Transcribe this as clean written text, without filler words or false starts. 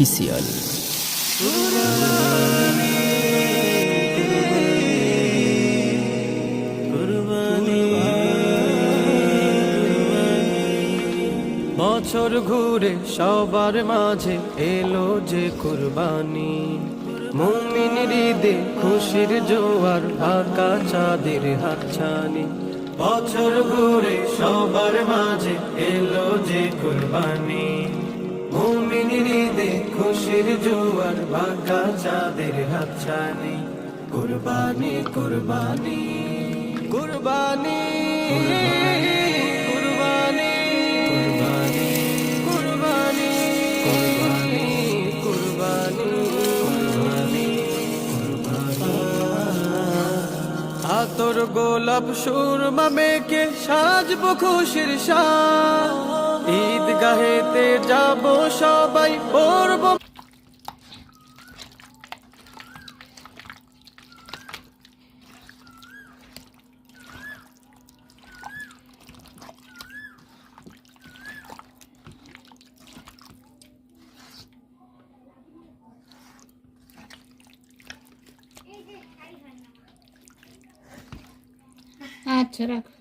Official. বছর ঘুরে সবার মাঝে এলো যে কুরবানি, মুমিনের ঈদে খুশির জোয়ার ঢাকা চাঁদের হাতছানি। বছর ঘুরে সবার মাঝে এলো যে কুরবানি, মুমিনের ঈদে খুশির জোয়ার ঢাকা চাঁদের হাতছানি। কুরবানি কুরবানি কুরবানি কুরবানি কুরবানি কুরবানি কুরবানি কুরবানি। আতর গোলাপ সুরমা মেখে সাজবো খুশির শান, ঈদগাহেতে যাব সবাই পড়ব। আচ্ছা রাখো।